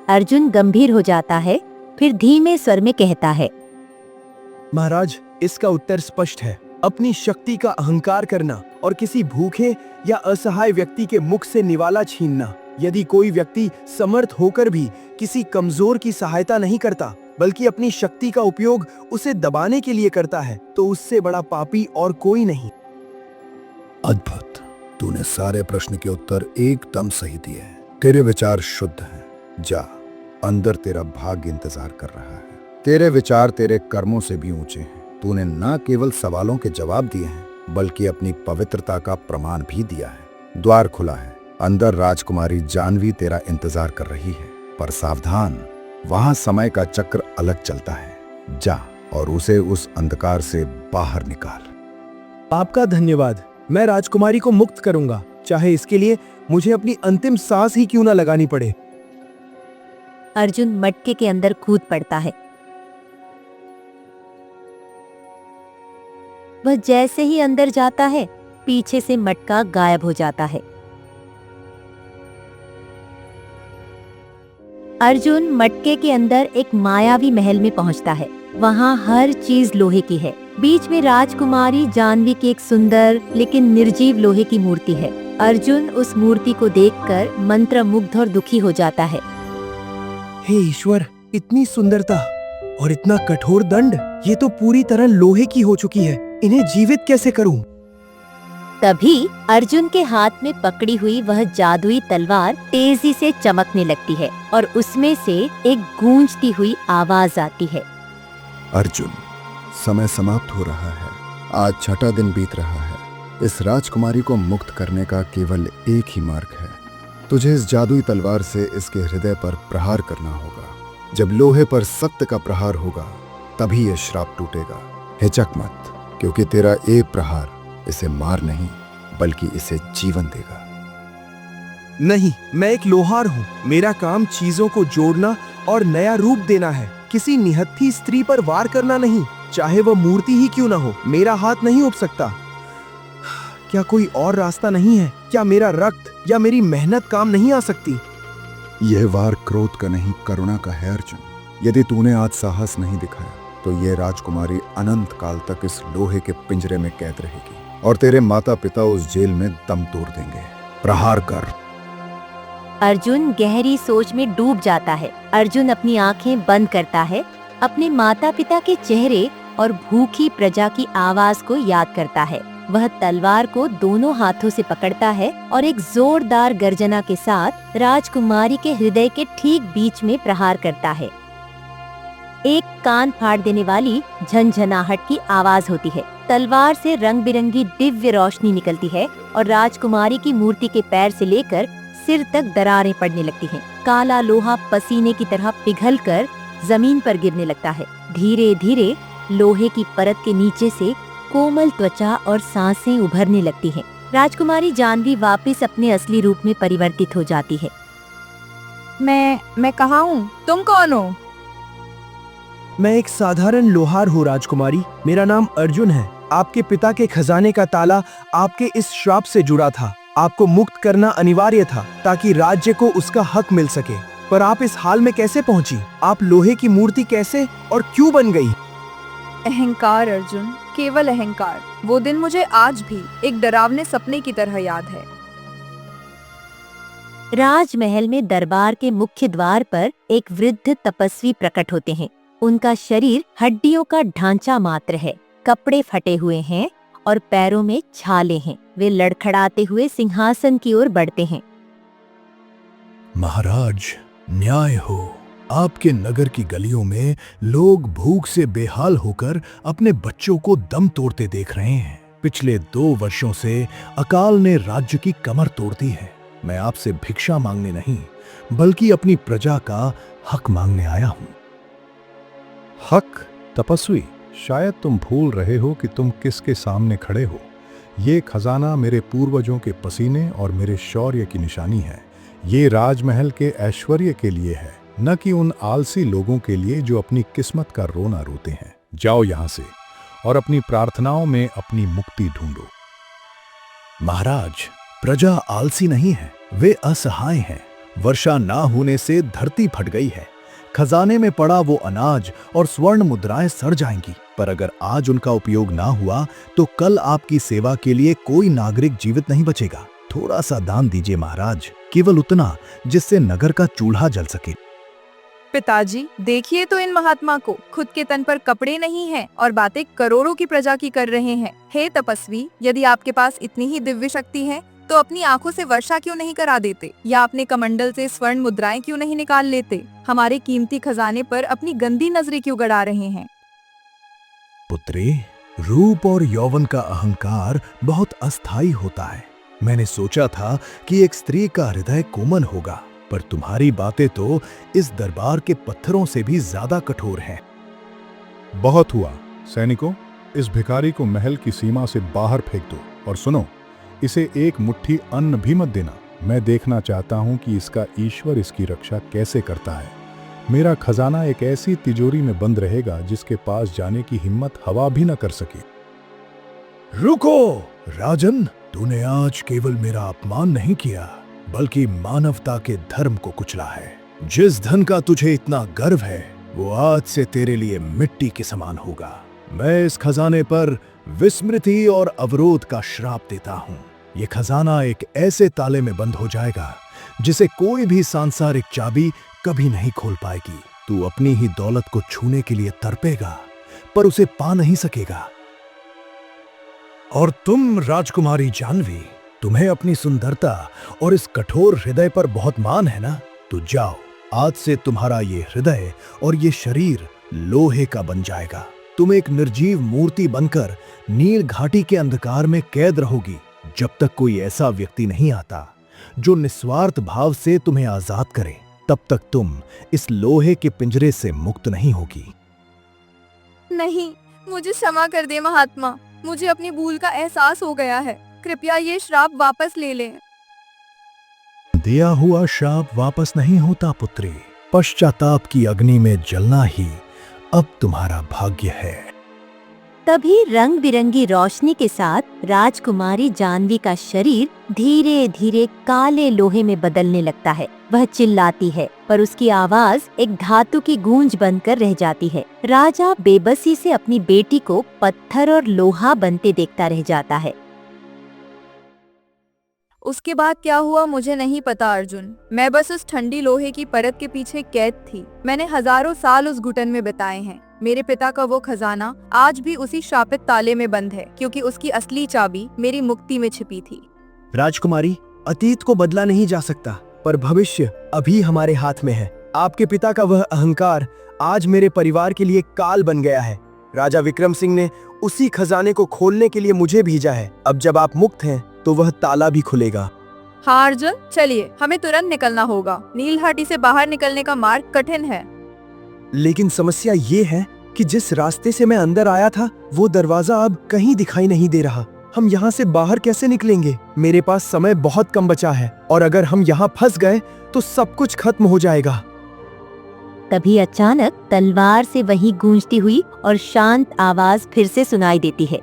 अर्जुन गंभीर हो जाता है, फिर धीमे स्वर में कहता है। महाराज, इसका उत्तर स्पष्ट है। अपनी शक्ति का अहंकार करना और किसी भूखे या असहाय व्यक्ति के मुख से निवाला छीनना। यदि कोई व्यक्ति समर्थ होकर भी किसी कमजोर की सहायता नहीं करता बल्कि अपनी शक्ति का उपयोग उसे दबाने के लिए करता है तो उससे बड़ा पापी और कोई नहीं। अद्भुत, तूने सारे प्रश्न के उत्तर एकदम सही दिए हैं। तेरे विचार शुद्ध हैं। जा, अंदर तेरा भाग्य इंतजार कर रहा है। तेरे विचार तेरे कर्मों से भी ऊंचे हैं। तूने न केवल सवालों के जवाब दिए हैं बल्कि अपनी पवित्रता का प्रमाण भी दिया है। द्वार खुला है, अंदर राजकुमारी जानवी तेरा इंतजार कर रही है। पर सावधान, वहां समय का चक्र अलग चलता है। जा और उसे उस अंधकार से बाहर निकाल। आपका धन्यवाद। मैं राजकुमारी को मुक्त करूंगा, चाहे इसके लिए मुझे अपनी अंतिम सांस ही क्यों न लगानी पड़े। अर्जुन मटके के अंदर कूद पड़ता है। वह जैसे ही अंदर जाता है, पीछे से मटका गायब हो जाता है। अर्जुन मटके के अंदर एक मायावी महल में पहुंचता है। वहां हर चीज लोहे की है। बीच में राजकुमारी जानवी की एक सुंदर लेकिन निर्जीव लोहे की मूर्ति है। अर्जुन उस मूर्ति को देखकर मंत्रमुग्ध और दुखी हो जाता है। हे ईश्वर, इतनी सुंदरता और इतना कठोर दंड, ये तो पूरी तरह लोहे की हो चुकी है। इन्हें जीवित कैसे करूं? तभी अर्जुन के हाथ में पकड़ी हुई वह जादुई तलवार तेजी से चमकने लगती है और उसमें से एक गूंजती हुई आवाज आती है। अर्जुन, समय समाप्त हो रहा है। आज छठा दिन बीत रहा है। इस राजकुमारी को मुक्त करने का केवल एक ही मार्ग है। तुझे इस जादुई तलवार से इसके हृदय पर प्रहार करना होगा। जब लोहे पर सत्य का प्रहार होगा तभी यह श्राप टूटेगा। हिचक मत, क्योंकि तेरा एक प्रहार इसे मार नहीं बल्कि इसे जीवन देगा। नहीं, मैं एक लोहार हूँ। मेरा काम चीजों को जोड़ना और नया रूप देना है, किसी निहत्थी स्त्री पर वार करना नहीं, चाहे वह मूर्ति ही क्यों ना हो। मेरा हाथ नहीं उब सकता। क्या कोई और रास्ता नहीं है? क्या मेरा रक्त या मेरी मेहनत काम नहीं आ सकती? यह वार क्रोध का नहीं, करुणा का है अर्जुन। यदि तूने आज साहस नहीं दिखाया तो यह राजकुमारी अनंत काल तक इस लोहे के पिंजरे में कैद रहेगी और तेरे माता पिता उस जेल में दम तोड़ देंगे। प्रहार कर। अर्जुन गहरी सोच में डूब जाता है। अर्जुन अपनी आंखें बंद करता है, अपने माता पिता के चेहरे और भूखी प्रजा की आवाज को याद करता है। वह तलवार को दोनों हाथों से पकड़ता है और एक जोरदार गर्जना के साथ राजकुमारी के हृदय के ठीक बीच में प्रहार करता है। एक कान फाड़ देने वाली झनझनाहट की आवाज होती है। तलवार से रंग बिरंगी दिव्य रोशनी निकलती है और राजकुमारी की मूर्ति के पैर से लेकर सिर तक दरारें पड़ने लगती हैं। काला लोहा पसीने की तरह पिघलकर जमीन पर गिरने लगता है। धीरे धीरे लोहे की परत के नीचे से कोमल त्वचा और सांसें उभरने लगती हैं। राजकुमारी जानवी वापस अपने असली रूप में परिवर्तित हो जाती है। मैं कहाँ हूँ? तुम कौन हो? मैं एक साधारण लोहार हूँ राजकुमारी। मेरा नाम अर्जुन है। आपके पिता के खजाने का ताला आपके इस श्राप से जुड़ा था। आपको मुक्त करना अनिवार्य था ताकि राज्य को उसका हक मिल सके। पर आप इस हाल में कैसे पहुंची? आप लोहे की मूर्ति कैसे और क्यों बन गई? अहंकार अर्जुन, केवल अहंकार। वो दिन मुझे आज भी एक डरावने सपने की तरह याद है। राजमहल में दरबार के मुख्य द्वार पर एक वृद्ध तपस्वी प्रकट होते हैं। उनका शरीर हड्डियों का ढांचा मात्र है, कपड़े फटे हुए हैं और पैरों में छाले हैं। वे लड़खड़ाते हुए सिंहासन की ओर बढ़ते हैं। महाराज, न्याय हो। आपके नगर की गलियों में लोग भूख से बेहाल होकर अपने बच्चों को दम तोड़ते देख रहे हैं। पिछले 2 वर्षों से अकाल ने राज्य की कमर तोड़ दी है। मैं आपसे भिक्षा मांगने नहीं, बल्कि अपनी प्रजा का हक मांगने आया हूं। हक? तपस्वी, शायद तुम भूल रहे हो कि तुम किसके सामने खड़े हो। ये खजाना मेरे पूर्वजों के पसीने और मेरे शौर्य की निशानी है। ये राजमहल के ऐश्वर्य के लिए है, न कि उन आलसी लोगों के लिए जो अपनी किस्मत का रोना रोते हैं। जाओ यहां से और अपनी प्रार्थनाओं में अपनी मुक्ति ढूंढो। महाराज, प्रजा आलसी नहीं है, वे असहाय हैं। वर्षा ना होने से धरती फट गई है। खजाने में पड़ा वो अनाज और स्वर्ण मुद्राएं सड़ जाएंगी। पर अगर आज उनका उपयोग ना हुआ तो कल आपकी सेवा के लिए कोई नागरिक जीवित नहीं बचेगा। थोड़ा सा दान दीजिए महाराज, केवल उतना जिससे नगर का चूल्हा जल सके। पिताजी, देखिए तो इन महात्मा को। खुद के तन पर कपड़े नहीं हैं और बातें करोड़ों की प्रजा की कर रहे हैं। हे तपस्वी, यदि आपके पास इतनी ही दिव्य शक्ति है तो अपनी आंखों से वर्षा क्यों नहीं करा देते, या अपने कमंडल से स्वर्ण मुद्राएं क्यों नहीं निकाल लेते? हमारे कीमती खजाने पर अपनी गंदी नजरें क्यों गड़ा रहे हैं? पुत्री, रूप और यौवन का अहंकार बहुत अस्थायी होता है। मैंने सोचा था कि एक स्त्री का हृदय कोमल होगा, पर तुम्हारी बातें तो इस दरबार के पत्थरों से भी ज्यादा कठोर हैं। बहुत हुआ। सैनिकों, इस भिखारी को महल की सीमा से बाहर फेंक दो। और सुनो, इसे एक मुट्ठी अन्न भी मत देना। मैं देखना चाहता हूं कि इसका ईश्वर इसकी रक्षा कैसे करता है। मेरा खजाना एक ऐसी तिजोरी में बंद रहेगा जिसके पास जाने की हिम्मत हवा भी न कर सके। रुको राजन, तूने आज केवल मेरा अपमान नहीं किया, बल्कि मानवता के धर्म को कुचला है। जिस धन का तुझे इतना गर्व है, वो आज से तेरे लिए मिट्टी के समान होगा। मैं इस खजाने पर विस्मृति और अवरोध का श्राप देता हूँ। ये खजाना एक ऐसे ताले में बंद हो जाएगा जिसे कोई भी सांसारिक चाबी कभी नहीं खोल पाएगी। तू अपनी ही दौलत को छूने के लिए तड़पेगा, पर उसे पा नहीं सकेगा। और तुम राजकुमारी जानवी, तुम्हें अपनी सुंदरता और इस कठोर हृदय पर बहुत मान है ना? तो जाओ, आज से तुम्हारा ये हृदय और ये शरीर लोहे का बन जाएगा। तुम एक निर्जीव मूर्ति बनकर नील घाटी के अंधकार में कैद रहोगी, जब तक कोई ऐसा व्यक्ति नहीं आता जो निस्वार्थ भाव से तुम्हें आजाद करे। तब तक तुम इस लोहे के पिंजरे से मुक्त नहीं होगी। नहीं, मुझे क्षमा कर दे महात्मा। मुझे अपनी भूल का एहसास हो गया है। कृपया ये श्राप वापस ले लें। दिया हुआ श्राप वापस नहीं होता पुत्री। पश्चाताप की अग्नि में जलना ही अब तुम्हारा भाग्य है। तभी रंग बिरंगी रोशनी के साथ राजकुमारी जानवी का शरीर धीरे धीरे काले लोहे में बदलने लगता है। वह चिल्लाती है, पर उसकी आवाज एक धातु की गूंज बनकर रह जाती है। राजा बेबसी से अपनी बेटी को पत्थर और लोहा बनते देखता रह जाता है। उसके बाद क्या हुआ मुझे नहीं पता अर्जुन। मैं बस उस ठंडी लोहे की परत के पीछे कैद थी। मैंने हजारों साल उस घुटन में बिताए हैं। मेरे पिता का वो खजाना आज भी उसी शापित ताले में बंद है, क्योंकि उसकी असली चाबी मेरी मुक्ति में छिपी थी। राजकुमारी, अतीत को बदला नहीं जा सकता, पर भविष्य अभी हमारे हाथ में है। आपके पिता का वह अहंकार आज मेरे परिवार के लिए काल बन गया है। राजा विक्रम सिंह ने उसी खजाने को खोलने के लिए मुझे भेजा है। अब जब आप मुक्त हैं, तो वह ताला भी खुलेगा। हाँ अर्जुन, चलिए, हमें तुरंत निकलना होगा। नील घाटी से बाहर निकलने का मार्ग कठिन है। लेकिन समस्या ये है कि जिस रास्ते से मैं अंदर आया था वो दरवाजा अब कहीं दिखाई नहीं दे रहा। हम यहाँ से बाहर कैसे निकलेंगे? मेरे पास समय बहुत कम बचा है और अगर हम यहाँ फंस गए तो सब कुछ खत्म हो जाएगा। तभी अचानक तलवार से वही गूंजती हुई और शांत आवाज फिर से सुनाई देती है।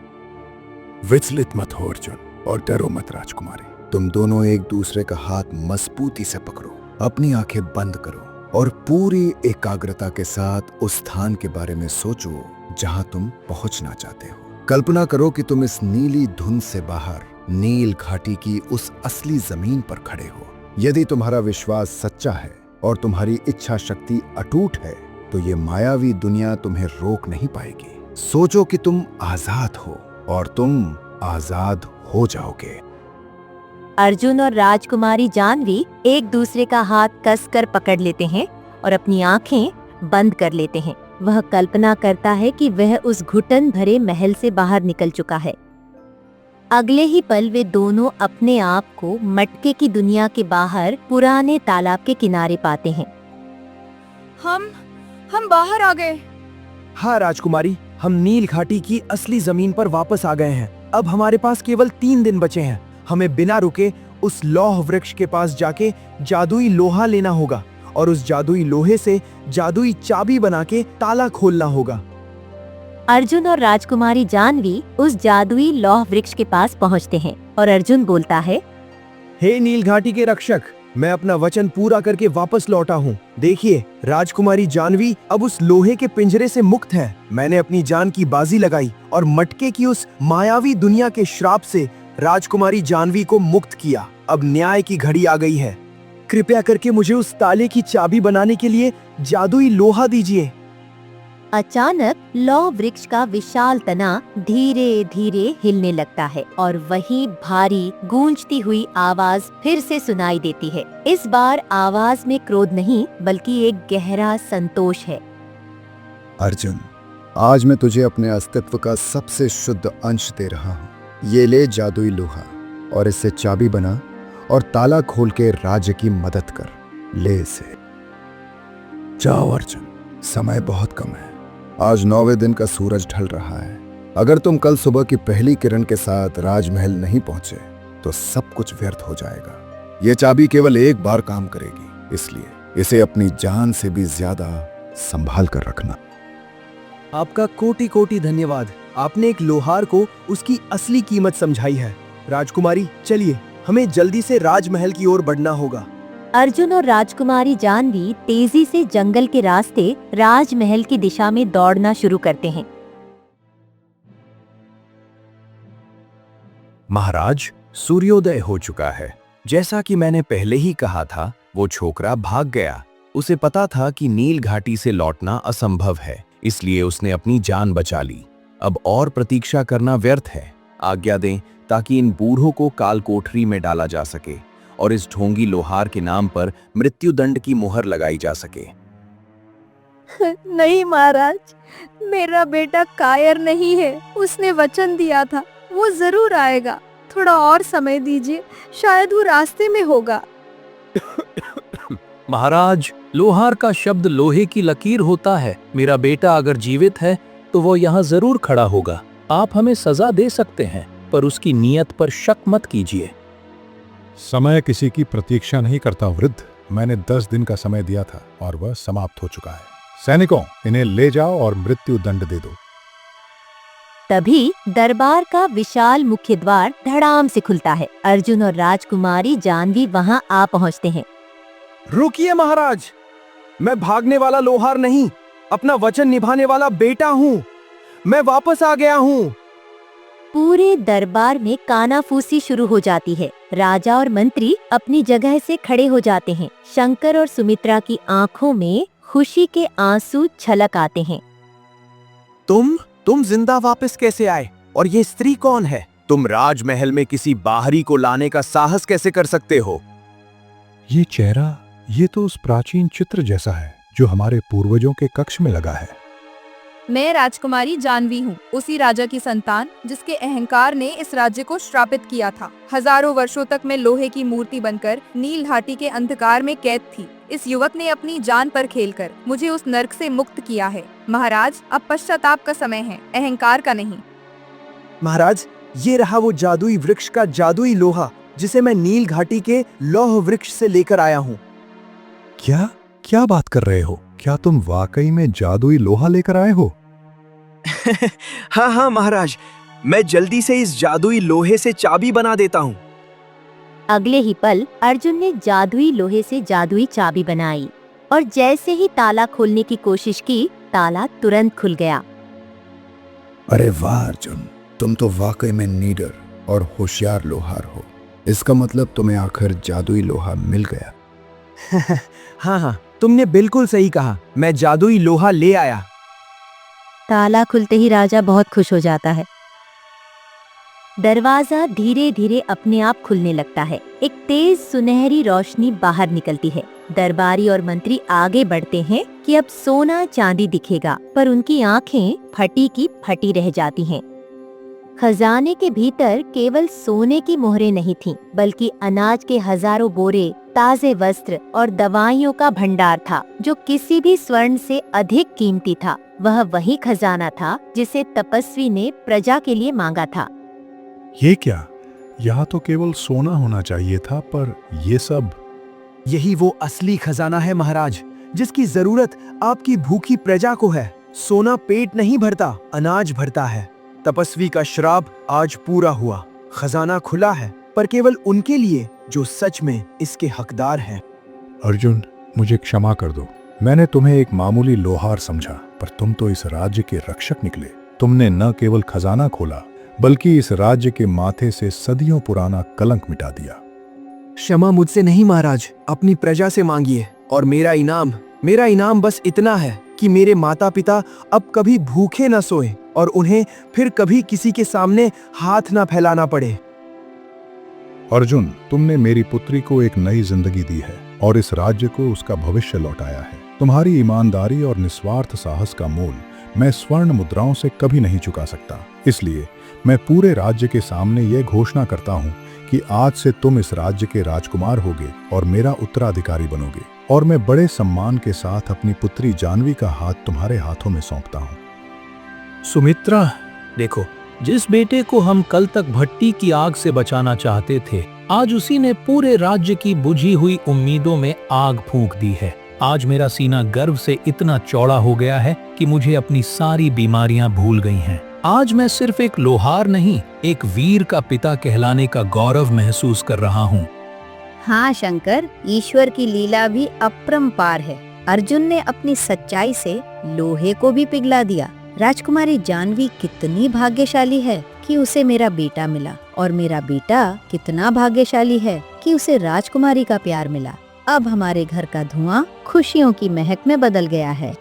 विचलित मत हो अर्जुन और डरो मत राजकुमारी। तुम दोनों एक दूसरे का हाथ मजबूती से पकड़ो, अपनी आंखें बंद करो और पूरी एकाग्रता के साथ उस स्थान के बारे में सोचो जहां तुम पहुंचना चाहते हो। कल्पना करो कि तुम इस नीली धुंध से बाहर नील घाटी की उस असली जमीन पर खड़े हो। यदि तुम्हारा विश्वास सच्चा है और तुम्हारी इच्छा शक्ति अटूट है तो ये मायावी दुनिया तुम्हें रोक नहीं पाएगी। सोचो कि तुम आजाद हो और तुम आजाद हो जाओगे। अर्जुन और राजकुमारी जानवी एक दूसरे का हाथ कसकर पकड़ लेते हैं और अपनी आंखें बंद कर लेते हैं। वह कल्पना करता है कि वह उस घुटन भरे महल से बाहर निकल चुका है। अगले ही पल वे दोनों अपने आप को मटके की दुनिया के बाहर पुराने तालाब के किनारे पाते हैं। हम बाहर आ गए। हाँ राजकुमारी, हम नील घाटी की असली जमीन पर वापस आ गए हैं। अब हमारे पास केवल 3 दिन बचे हैं। हमें बिना रुके उस लौह वृक्ष के पास जाके जादुई लोहा लेना होगा और उस जादुई लोहे से जादुई चाबी बना के ताला खोलना होगा। अर्जुन और राजकुमारी जानवी उस जादुई लौह वृक्ष के पास पहुंचते हैं और अर्जुन बोलता है, हे नील घाटी के रक्षक, मैं अपना वचन पूरा करके वापस लौटा हूँ। देखिए, राजकुमारी जानवी अब उस लोहे के पिंजरे से मुक्त है। मैंने अपनी जान की बाजी लगाई और मटके की उस मायावी दुनिया के श्राप से राजकुमारी जानवी को मुक्त किया। अब न्याय की घड़ी आ गई है। कृपया करके मुझे उस ताले की चाबी बनाने के लिए जादुई लोहा दीजिए। अचानक लौह वृक्ष का विशाल तना धीरे धीरे हिलने लगता है और वही भारी गूंजती हुई आवाज फिर से सुनाई देती है। इस बार आवाज में क्रोध नहीं बल्कि एक गहरा संतोष है। अर्जुन, आज मैं तुझे अपने अस्तित्व का सबसे शुद्ध अंश दे रहा हूँ। ये ले जादुई लोहा और इससे चाबी बना और ताला खोल के राज्य की मदद कर। ले इसे। जाओ अर्जुन, समय बहुत कम है। आज 9वें दिन का सूरज ढल रहा है। अगर तुम कल सुबह की पहली किरण के साथ राजमहल नहीं पहुंचे तो सब कुछ व्यर्थ हो जाएगा। ये चाबी केवल एक बार काम करेगी, इसलिए इसे अपनी जान से भी ज्यादा संभाल कर रखना। आपका कोटि कोटि धन्यवाद। आपने एक लोहार को उसकी असली कीमत समझाई है। राजकुमारी, चलिए, हमें जल्दी से राजमहल की ओर बढ़ना होगा। अर्जुन और राजकुमारी जानवी तेजी से जंगल के रास्ते राजमहल की दिशा में दौड़ना शुरू करते हैं। महाराज, सूर्योदय हो चुका है। जैसा कि मैंने पहले ही कहा था, वो छोकरा भाग गया। उसे पता था कि नील घाटी से लौटना असंभव है, इसलिए उसने अपनी जान बचा ली। अब और प्रतीक्षा करना व्यर्थ है। आज्ञा दें ताकि इन बूढ़ों को काल कोठरी में डाला जा सके और इस ढोंगी लोहार के नाम पर मृत्युदंड की मुहर लगाई जा सके। नहीं महाराज, मेरा बेटा कायर नहीं है। उसने वचन दिया था, वो जरूर आएगा। थोड़ा और समय दीजिए, शायद वो रास्ते में होगा। महाराज, लोहार का शब्द लोहे की लकीर होता है। मेरा बेटा अगर जीवित है तो वो यहाँ जरूर खड़ा होगा। आप हमें सजा दे सकते हैं, पर उसकी नीयत पर शक मत कीजिए। समय किसी की प्रतीक्षा नहीं करता वृद्ध। मैंने 10 दिन का समय दिया था और वह समाप्त हो चुका है। सैनिकों, इन्हें ले जाओ और मृत्यु दंड दे दो। तभी दरबार का विशाल मुख्य द्वार धड़ाम से खुलता है। अर्जुन और राजकुमारी जानवी वहां आ पहुंचते हैं। रुकिए महाराज, मैं भागने वाला लोहार नहीं, अपना वचन निभाने वाला बेटा हूँ। मैं वापस आ गया हूँ। पूरे दरबार में कानाफूसी शुरू हो जाती है। राजा और मंत्री अपनी जगह से खड़े हो जाते हैं। शंकर और सुमित्रा की आंखों में खुशी के आंसू छलक आते हैं। तुम जिंदा वापस कैसे आए? और ये स्त्री कौन है? तुम राजमहल में किसी बाहरी को लाने का साहस कैसे कर सकते हो? ये चेहरा, ये तो उस प्राचीन चित्र जैसा है जो हमारे पूर्वजों के कक्ष में लगा है। मैं राजकुमारी जानवी हूँ, उसी राजा की संतान जिसके अहंकार ने इस राज्य को श्रापित किया था। हजारों वर्षों तक मैं लोहे की मूर्ति बनकर नील घाटी के अंधकार में कैद थी। इस युवक ने अपनी जान पर खेलकर मुझे उस नर्क से मुक्त किया है। महाराज, अब पश्चाताप का समय है, अहंकार का नहीं। महाराज, ये रहा वो जादुई वृक्ष का जादुई लोहा जिसे मैं नील घाटी के लौह वृक्ष से लेकर आया हूँ। क्या क्या बात कर रहे हो? क्या तुम वाकई में जादुई लोहा लेकर आए हो? हाँ हाँ महाराज, मैं जल्दी से इस जादुई लोहे से चाबी बना देता हूँ। अगले ही पल अर्जुन ने जादुई लोहे से जादुई चाबी बनाई और जैसे ही ताला खोलने की कोशिश की, ताला तुरंत खुल गया। अरे वाह अर्जुन, तुम तो वाकई में नीडर और होशियार लोहार हो। इसका मतलब तुम्हें आखिर जादुई लोहा मिल गया। हाँ हाँ, तुमने बिल्कुल सही कहा, मैं जादुई लोहा ले आया। ताला खुलते ही राजा बहुत खुश हो जाता है। दरवाजा धीरे धीरे अपने आप खुलने लगता है। एक तेज सुनहरी रोशनी बाहर निकलती है। दरबारी और मंत्री आगे बढ़ते हैं कि अब सोना चांदी दिखेगा, पर उनकी आंखें फटी की फटी रह जाती हैं। खजाने के भीतर केवल सोने की मोहरें नहीं थीं, बल्कि अनाज के हजारों बोरे, ताजे वस्त्र और दवाइयों का भंडार था, जो किसी भी स्वर्ण से अधिक कीमती था। वह वही खजाना था जिसे तपस्वी ने प्रजा के लिए मांगा था। ये क्या? यहाँ तो केवल सोना होना चाहिए था, पर ये सब? यही वो असली खजाना है महाराज, जिसकी जरूरत आपकी भूखी प्रजा को है। सोना पेट नहीं भरता, अनाज भरता है। तपस्वी का श्राप आज पूरा हुआ। खजाना खुला है, पर केवल उनके लिए जो सच में इसके हकदार हैं। अर्जुन, मुझे क्षमा कर दो। मैंने तुम्हें एक मामूली लोहार समझा, पर तुम तो इस राज्य के रक्षक निकले। तुमने न केवल खजाना खोला, बल्कि इस राज्य के माथे से सदियों पुराना कलंक मिटा दिया। क्षमा मुझसे नहीं महाराज, अपनी प्रजा से मांगिए। और मेरा इनाम बस इतना है कि मेरे माता पिता अब कभी भूखे न सोए और उन्हें फिर कभी किसी के सामने हाथ न फैलाना पड़े। अर्जुन, तुमने मेरी पुत्री को एक नई जिंदगी दी है और इस राज्य को उसका भविष्य लौटाया है। तुम्हारी ईमानदारी और निस्वार्थ साहस का मूल मैं स्वर्ण मुद्राओं से कभी नहीं चुका सकता। इसलिए मैं पूरे राज्य के सामने यह घोषणा करता हूँ कि आज से तुम इस राज्य के राजकुमार होगे और मेरा उत्तराधिकारी बनोगे। और मैं बड़े सम्मान के साथ अपनी पुत्री जानवी का हाथ तुम्हारे हाथों में सौंपता हूँ। सुमित्रा, देखो, जिस बेटे को हम कल तक भट्टी की आग से बचाना चाहते थे, आज उसी ने पूरे राज्य की बुझी हुई उम्मीदों में आग फूंक दी है। आज मेरा सीना गर्व से इतना चौड़ा हो गया है कि मुझे अपनी सारी बीमारियां भूल गई हैं। आज मैं सिर्फ एक लोहार नहीं, एक वीर का पिता कहलाने का गौरव महसूस कर रहा हूँ। हाँ शंकर, ईश्वर की लीला भी अपरंपार है। अर्जुन ने अपनी सच्चाई से लोहे को भी पिघला दिया। राजकुमारी जानवी कितनी भाग्यशाली है कि उसे मेरा बेटा मिला, और मेरा बेटा कितना भाग्यशाली है कि उसे राजकुमारी का प्यार मिला। अब हमारे घर का धुआं खुशियों की महक में बदल गया है।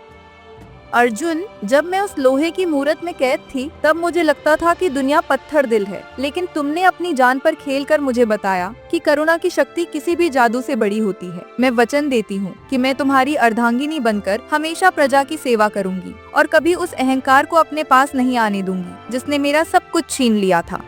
अर्जुन, जब मैं उस लोहे की मूरत में कैद थी, तब मुझे लगता था कि दुनिया पत्थर दिल है, लेकिन तुमने अपनी जान पर खेलकर मुझे बताया कि करुणा की शक्ति किसी भी जादू से बड़ी होती है। मैं वचन देती हूँ कि मैं तुम्हारी अर्धांगिनी बनकर हमेशा प्रजा की सेवा करूँगी और कभी उस अहंकार को अपने पास नहीं आने दूंगी जिसने मेरा सब कुछ छीन लिया था।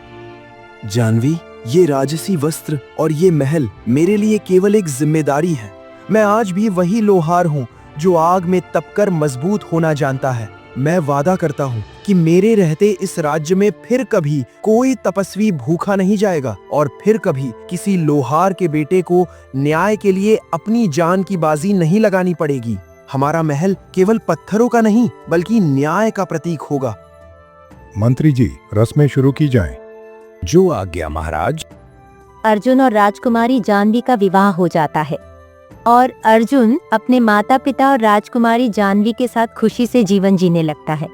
जानवी, ये राजसी वस्त्र और ये महल मेरे लिए केवल एक जिम्मेदारी है। मैं आज भी वही लोहार हूँ जो आग में तपकर मजबूत होना जानता है। मैं वादा करता हूँ कि मेरे रहते इस राज्य में फिर कभी कोई तपस्वी भूखा नहीं जाएगा और फिर कभी किसी लोहार के बेटे को न्याय के लिए अपनी जान की बाजी नहीं लगानी पड़ेगी। हमारा महल केवल पत्थरों का नहीं, बल्कि न्याय का प्रतीक होगा। मंत्री जी, रस्में शुरू की जाएं। जो आज्ञा महाराज। अर्जुन और राजकुमारी जानवी का विवाह हो जाता है और अर्जुन अपने माता पिता और राजकुमारी जानवी के साथ खुशी से जीवन जीने लगता है।